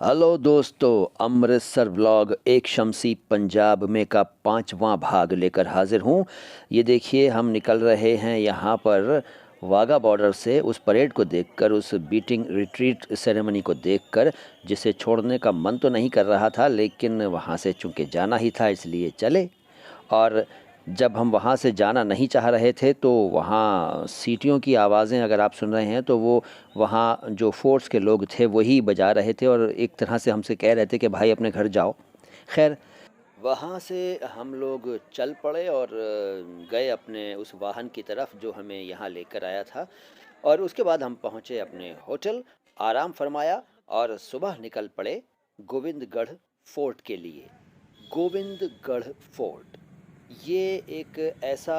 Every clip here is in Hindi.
हेलो दोस्तों, अमृतसर व्लॉग एक शमसी पंजाब में का 5वां भाग लेकर हाजिर हूँ। ये देखिए, हम निकल रहे हैं यहाँ पर वाघा बॉर्डर से उस परेड को देखकर, उस बीटिंग रिट्रीट सेरेमनी को देखकर, जिसे छोड़ने का मन तो नहीं कर रहा था, लेकिन वहाँ से चूँकि जाना ही था इसलिए चले। और जब हम वहाँ से जाना नहीं चाह रहे थे तो वहाँ सीटियों की आवाज़ें अगर आप सुन रहे हैं तो वो वहाँ जो फ़ोर्स के लोग थे वही बजा रहे थे और एक तरह से हमसे कह रहे थे कि भाई अपने घर जाओ। खैर, वहाँ से हम लोग चल पड़े और गए अपने उस वाहन की तरफ जो हमें यहाँ लेकर आया था। और उसके बाद हम पहुँचे अपने होटल, आराम फरमाया और सुबह निकल पड़े गोविंदगढ़ फोर्ट के लिए। गोविंदगढ़ फोर्ट ये एक ऐसा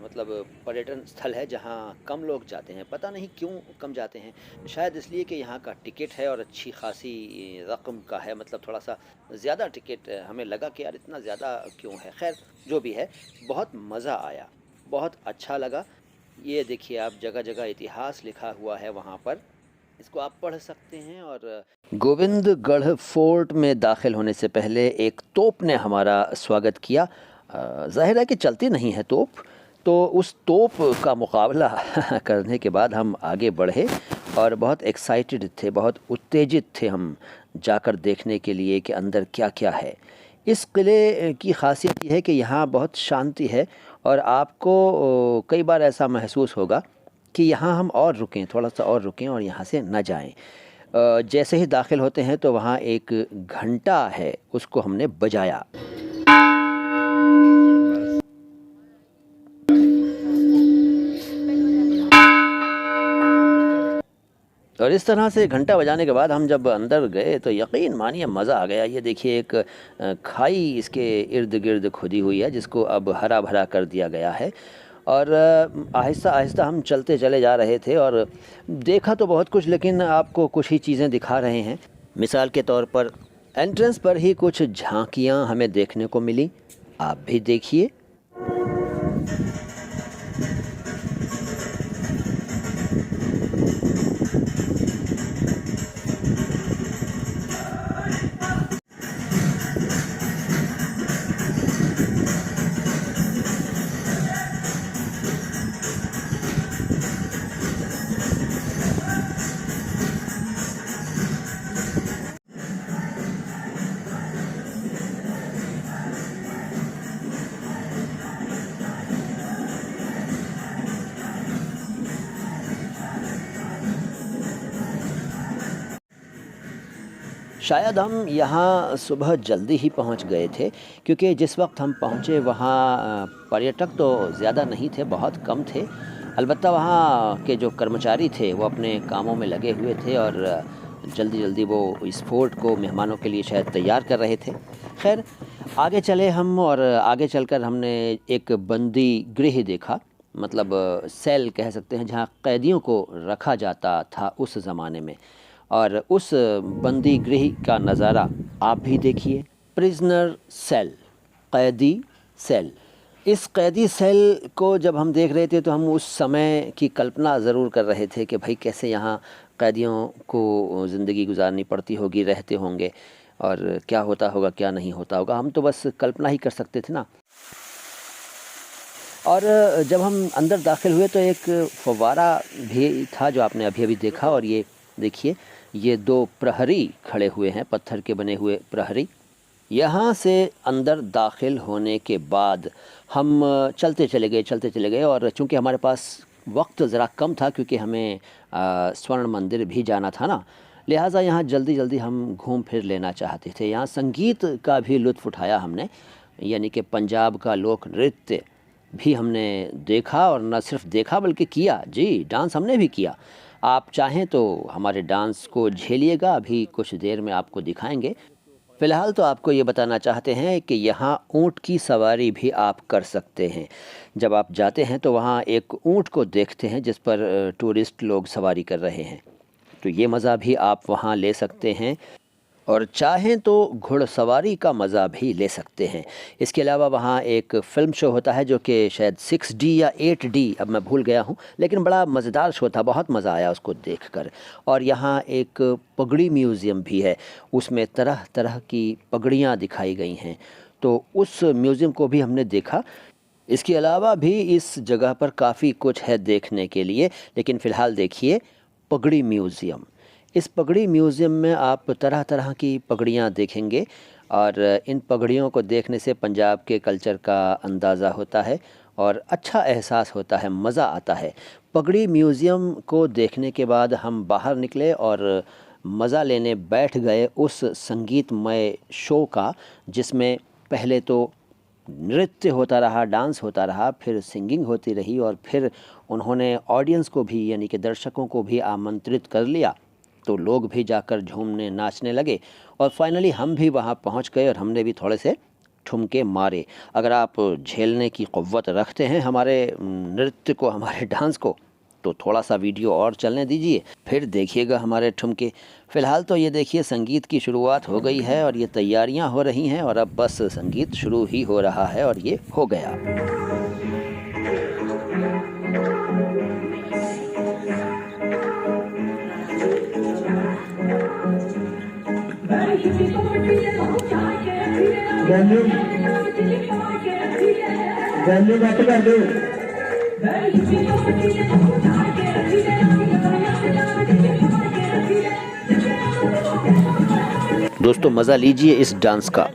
मतलब पर्यटन स्थल है जहाँ कम लोग जाते हैं। पता नहीं क्यों कम जाते हैं, शायद इसलिए कि यहाँ का टिकट है और अच्छी खासी रकम का है, मतलब थोड़ा सा ज़्यादा टिकट हमें लगा कि यार इतना ज़्यादा क्यों है। खैर जो भी है, बहुत मज़ा आया, बहुत अच्छा लगा। ये देखिए आप, जगह जगह इतिहास लिखा हुआ है वहाँ पर, इसको आप पढ़ सकते हैं। और गोविंदगढ़ फोर्ट में दाखिल होने से पहले एक तोप ने हमारा स्वागत किया। ज़ाहिर है कि चलती नहीं है तोप, तो उस तोप का मुकाबला करने के बाद हम आगे बढ़े और बहुत एक्साइटेड थे, बहुत उत्तेजित थे हम जाकर देखने के लिए कि अंदर क्या क्या है। इस किले की ख़ासियत यह है कि यहाँ बहुत शांति है और आपको कई बार ऐसा महसूस होगा कि यहाँ हम और रुकें, थोड़ा सा और रुकें और यहाँ से न जाएं। जैसे ही दाखिल होते हैं तो वहाँ एक घंटा है, उसको हमने बजाया और इस तरह से घंटा बजाने के बाद हम जब अंदर गए तो यकीन मानिए मज़ा आ गया। ये देखिए एक खाई इसके इर्द गिर्द खुदी हुई है जिसको अब हरा भरा कर दिया गया है। और आहिस्ता आहिस्ता हम चलते चले जा रहे थे और देखा तो बहुत कुछ, लेकिन आपको कुछ ही चीज़ें दिखा रहे हैं। मिसाल के तौर पर एंट्रेंस पर ही कुछ झांकियाँ हमें देखने को मिली, आप भी देखिए। शायद हम यहाँ सुबह जल्दी ही पहुँच गए थे, क्योंकि जिस वक्त हम पहुँचे वहाँ पर्यटक तो ज़्यादा नहीं थे, बहुत कम थे। अलबत्ता वहाँ के जो कर्मचारी थे वो अपने कामों में लगे हुए थे और जल्दी जल्दी वो इस फोर्ट को मेहमानों के लिए शायद तैयार कर रहे थे। खैर आगे चले हम और आगे चलकर हमने एक बंदी गृह देखा, मतलब सेल कह सकते हैं, जहाँ कैदियों को रखा जाता था उस ज़माने में। और उस बंदी गृह का नज़ारा आप भी देखिए। प्रिजनर सेल, कैदी सेल। इस कैदी सेल को जब हम देख रहे थे तो हम उस समय की कल्पना ज़रूर कर रहे थे कि भाई कैसे यहाँ कैदियों को ज़िंदगी गुजारनी पड़ती होगी, रहते होंगे और क्या होता होगा क्या नहीं होता होगा। हम तो बस कल्पना ही कर सकते थे ना। और जब हम अंदर दाखिल हुए तो एक फव्वारा भी था जो आपने अभी अभी देखा। और ये देखिए, ये 2 प्रहरी खड़े हुए हैं, पत्थर के बने हुए प्रहरी। यहाँ से अंदर दाखिल होने के बाद हम चलते चले गए और चूँकि हमारे पास वक्त ज़रा कम था, क्योंकि हमें स्वर्ण मंदिर भी जाना था ना, लिहाजा यहाँ जल्दी जल्दी हम घूम फिर लेना चाहते थे। यहाँ संगीत का भी लुत्फ़ उठाया हमने, यानी कि पंजाब का लोक नृत्य भी हमने देखा और न सिर्फ देखा बल्कि किया। जी, डांस हमने भी किया। आप चाहें तो हमारे डांस को झेलिएगा, अभी कुछ देर में आपको दिखाएंगे। फ़िलहाल तो आपको ये बताना चाहते हैं कि यहाँ ऊँट की सवारी भी आप कर सकते हैं। जब आप जाते हैं तो वहाँ एक ऊँट को देखते हैं जिस पर टूरिस्ट लोग सवारी कर रहे हैं, तो ये मज़ा भी आप वहाँ ले सकते हैं। और चाहें तो घुड़सवारी का मज़ा भी ले सकते हैं। इसके अलावा वहाँ एक फ़िल्म शो होता है जो कि शायद 6D या 8D, अब मैं भूल गया हूँ, लेकिन बड़ा मज़ेदार शो था, बहुत मज़ा आया उसको देखकर। और यहाँ एक पगड़ी म्यूज़ियम भी है, उसमें तरह तरह की पगड़ियाँ दिखाई गई हैं, तो उस म्यूज़ियम को भी हमने देखा। इसके अलावा भी इस जगह पर काफ़ी कुछ है देखने के लिए, लेकिन फ़िलहाल देखिए पगड़ी म्यूज़ियम। इस पगड़ी म्यूज़ियम में आप तरह तरह की पगड़ियाँ देखेंगे और इन पगड़ियों को देखने से पंजाब के कल्चर का अंदाज़ा होता है और अच्छा एहसास होता है, मज़ा आता है। पगड़ी म्यूज़ियम को देखने के बाद हम बाहर निकले और मज़ा लेने बैठ गए उस संगीतमय शो का, जिसमें पहले तो नृत्य होता रहा, डांस होता रहा, फिर सिंगिंग होती रही और फिर उन्होंने ऑडियंस को भी, यानी कि दर्शकों को भी आमंत्रित कर लिया, तो लोग भी जाकर झूमने नाचने लगे और फाइनली हम भी वहाँ पहुँच गए और हमने भी थोड़े से ठुमके मारे। अगर आप झेलने की क़ुव्वत रखते हैं हमारे नृत्य को, हमारे डांस को, तो थोड़ा सा वीडियो और चलने दीजिए, फिर देखिएगा हमारे ठुमके। फ़िलहाल तो ये देखिए संगीत की शुरुआत हो गई है और ये तैयारियां हो रही हैं और अब बस संगीत शुरू ही हो रहा है और ये हो गया। दोस्तों मज़ा लीजिए इस डांस का।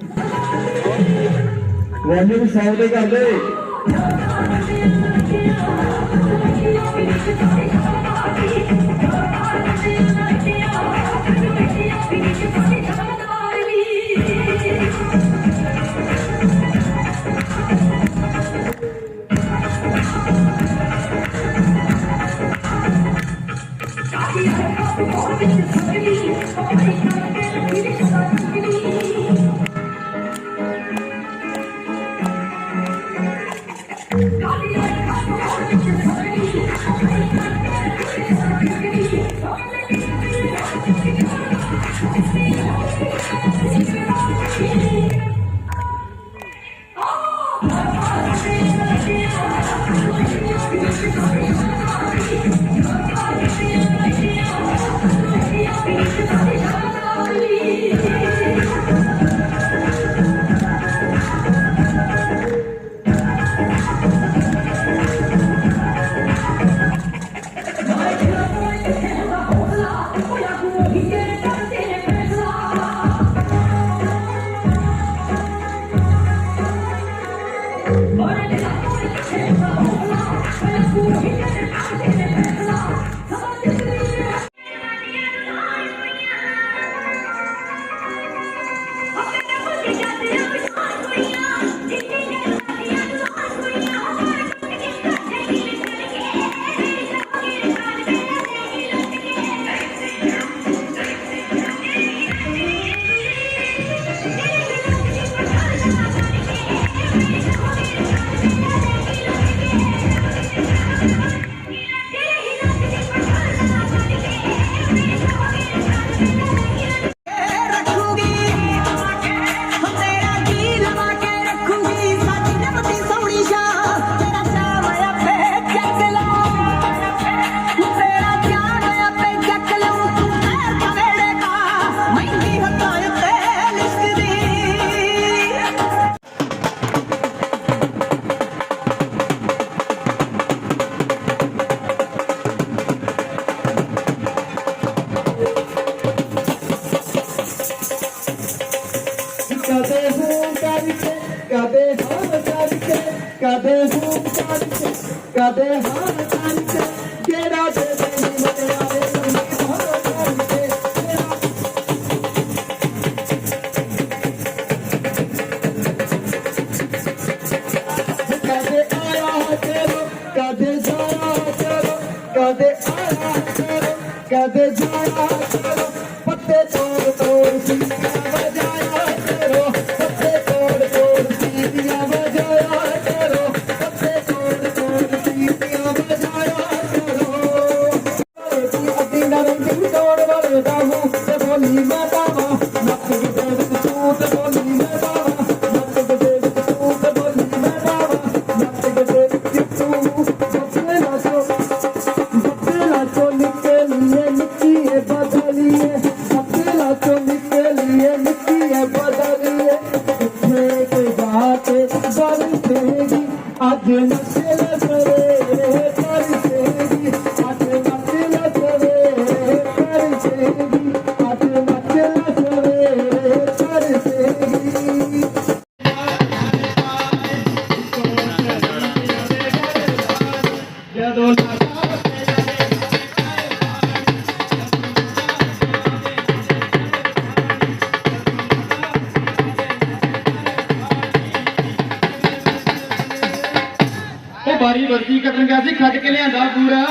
Thank you. ਵਾਰੀ ਵਰਤੀ ਕਤਨ ਗਿਆ ਸੀ ਖੱਜ ਕੇ ਲਿਆਂਦਾ ਪੂਰਾ